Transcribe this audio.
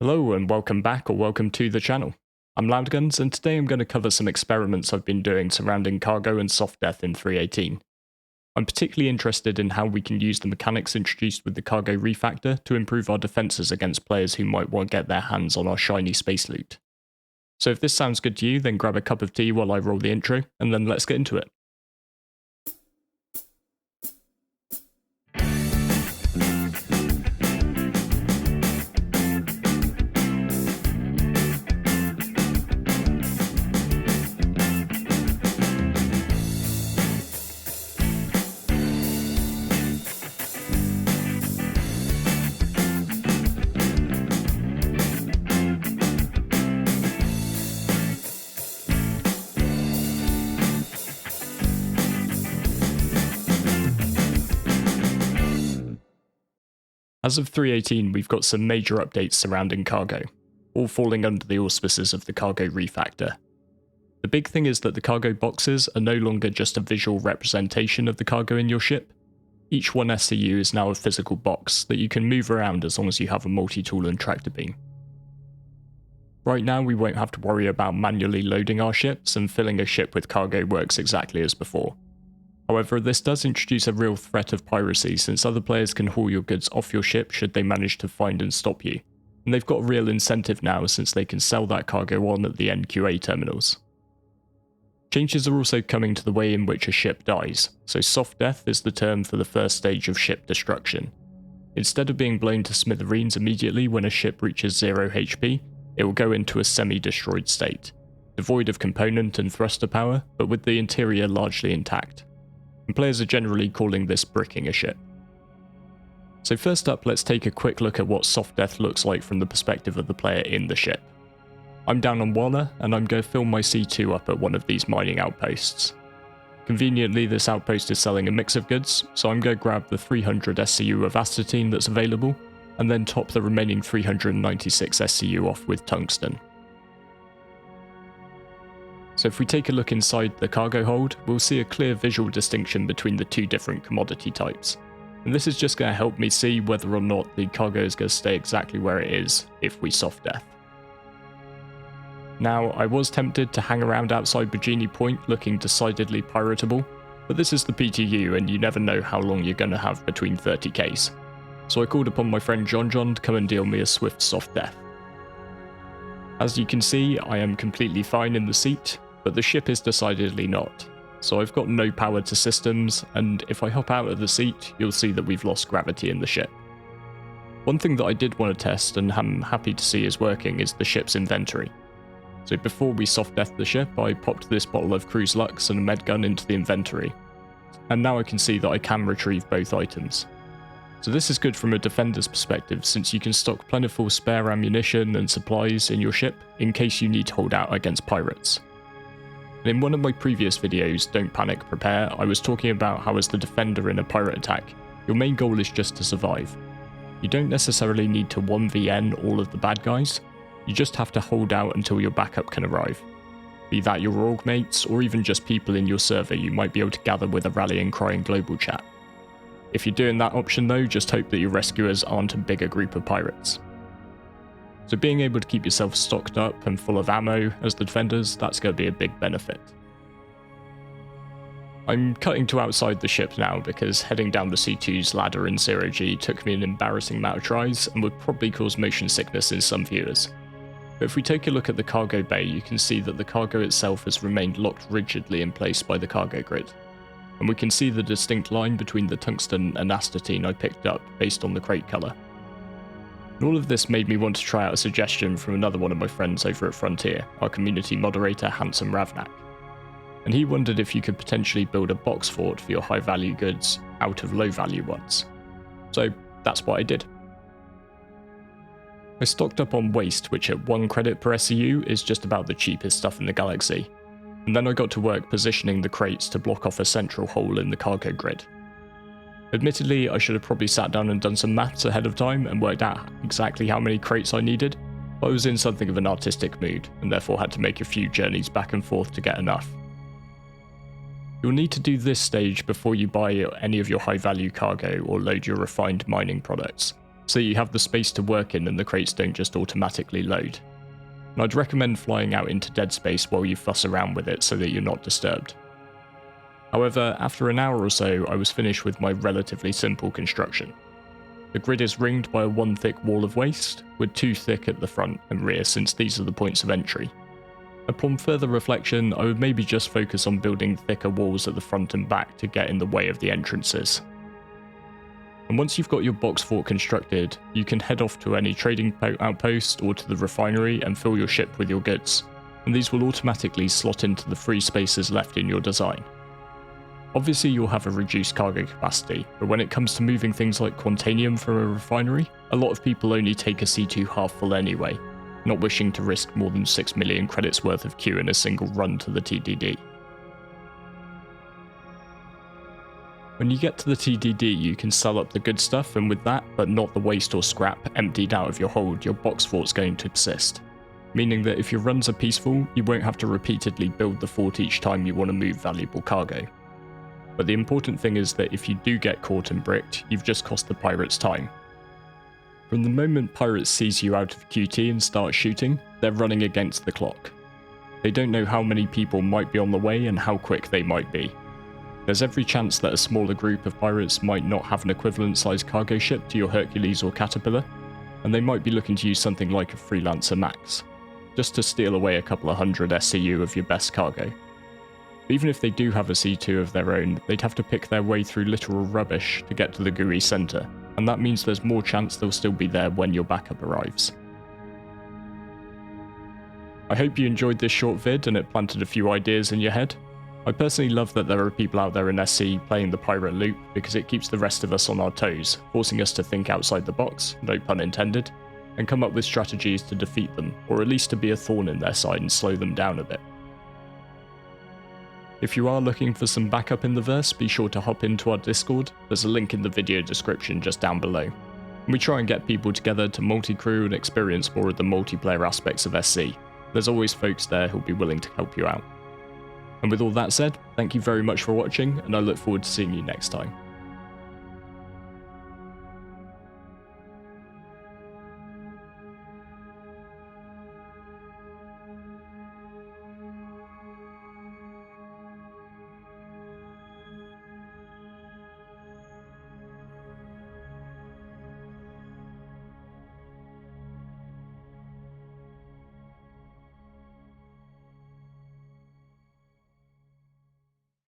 Hello and welcome back or welcome to the channel. I'm Loudguns and today I'm going to cover some experiments I've been doing surrounding cargo and soft death in 3.18. I'm particularly interested in how we can use the mechanics introduced with the cargo refactor to improve our defenses against players who might want to get their hands on our shiny space loot. So if this sounds good to you, then grab a cup of tea while I roll the intro and then let's get into it. As of 3.18, we've got some major updates surrounding cargo, all falling under the auspices of the cargo refactor. The big thing is that the cargo boxes are no longer just a visual representation of the cargo in your ship. Each one SCU is now a physical box that you can move around as long as you have a multi-tool and tractor beam. Right now we won't have to worry about manually loading our ships, and filling a ship with cargo works exactly as before. However, this does introduce a real threat of piracy, since other players can haul your goods off your ship should they manage to find and stop you, and they've got a real incentive now since they can sell that cargo on at the NQA terminals. Changes are also coming to the way in which a ship dies, so soft death is the term for the first stage of ship destruction. Instead of being blown to smithereens immediately when a ship reaches 0 HP, it will go into a semi-destroyed state, devoid of component and thruster power, but with the interior largely intact. And players are generally calling this bricking a ship. So first up, let's take a quick look at what soft death looks like from the perspective of the player in the ship. I'm down on Walla, and I'm going to fill my C2 up at one of these mining outposts. Conveniently, this outpost is selling a mix of goods, so I'm going to grab the 300 SCU of astatine that's available, and then top the remaining 396 SCU off with tungsten. So if we take a look inside the cargo hold, we'll see a clear visual distinction between the two different commodity types. And this is just going to help me see whether or not the cargo is going to stay exactly where it is if we soft death. Now, I was tempted to hang around outside Bajini Point looking decidedly piratable, but this is the PTU and you never know how long you're going to have between 30Ks. So I called upon my friend John to come and deal me a swift soft death. As you can see, I am completely fine in the seat, but the ship is decidedly not. So I've got no power to systems, and if I hop out of the seat, you'll see that we've lost gravity in the ship. One thing that I did want to test and I'm happy to see is working is the ship's inventory. So before we soft death the ship, I popped this bottle of Cruise Lux and a med gun into the inventory. And now I can see that I can retrieve both items. So this is good from a defender's perspective, since you can stock plentiful spare ammunition and supplies in your ship in case you need to hold out against pirates. And in one of my previous videos, Don't Panic Prepare, I was talking about how as the defender in a pirate attack, your main goal is just to survive. You don't necessarily need to 1vn all of the bad guys, you just have to hold out until your backup can arrive. Be that your org mates, or even just people in your server you might be able to gather with a rallying cry in global chat. If you're doing that option though, just hope that your rescuers aren't a bigger group of pirates. So being able to keep yourself stocked up and full of ammo as the defenders, that's going to be a big benefit. I'm cutting to outside the ship now because heading down the C2's ladder in 0G took me an embarrassing amount of tries and would probably cause motion sickness in some viewers. But if we take a look at the cargo bay, you can see that the cargo itself has remained locked rigidly in place by the cargo grid. And we can see the distinct line between the tungsten and astatine I picked up based on the crate colour. And all of this made me want to try out a suggestion from another one of my friends over at Frontier, our community moderator Handsome Ravnak. And he wondered if you could potentially build a box fort for your high value goods out of low value ones. So that's what I did. I stocked up on waste, which at 1 credit per SCU is just about the cheapest stuff in the galaxy. And then I got to work positioning the crates to block off a central hole in the cargo grid. Admittedly, I should have probably sat down and done some maths ahead of time and worked out exactly how many crates I needed, but I was in something of an artistic mood, and therefore had to make a few journeys back and forth to get enough. You'll need to do this stage before you buy any of your high value cargo or load your refined mining products, so you have the space to work in and the crates don't just automatically load. And I'd recommend flying out into dead space while you fuss around with it so that you're not disturbed. However, after an hour or so, I was finished with my relatively simple construction. The grid is ringed by a one thick wall of waste, with two thick at the front and rear since these are the points of entry. Upon further reflection, I would maybe just focus on building thicker walls at the front and back to get in the way of the entrances. And once you've got your box fort constructed, you can head off to any trading outpost or to the refinery and fill your ship with your goods, and these will automatically slot into the free spaces left in your design. Obviously you'll have a reduced cargo capacity, but when it comes to moving things like Quantanium from a refinery, a lot of people only take a C2 half full anyway, not wishing to risk more than 6 million credits worth of queue in a single run to the TDD. When you get to the TDD, you can sell up the good stuff, and with that, but not the waste or scrap emptied out of your hold, your box fort's going to persist. Meaning that if your runs are peaceful, you won't have to repeatedly build the fort each time you want to move valuable cargo. But the important thing is that if you do get caught and bricked, you've just cost the pirates time. From the moment pirates seize you out of QT and start shooting, they're running against the clock. They don't know how many people might be on the way and how quick they might be. There's every chance that a smaller group of pirates might not have an equivalent sized cargo ship to your Hercules or Caterpillar, and they might be looking to use something like a Freelancer Max, just to steal away a couple of hundred SCU of your best cargo. Even if they do have a C2 of their own, they'd have to pick their way through literal rubbish to get to the GUI center, and that means there's more chance they'll still be there when your backup arrives. I hope you enjoyed this short vid and it planted a few ideas in your head. I personally love that there are people out there in SC playing the pirate loop because it keeps the rest of us on our toes, forcing us to think outside the box, no pun intended, and come up with strategies to defeat them, or at least to be a thorn in their side and slow them down a bit. If you are looking for some backup in the verse, be sure to hop into our Discord. There's a link in the video description just down below. And we try and get people together to multi-crew and experience more of the multiplayer aspects of SC. There's always folks there who'll be willing to help you out. And with all that said, thank you very much for watching, and I look forward to seeing you next time.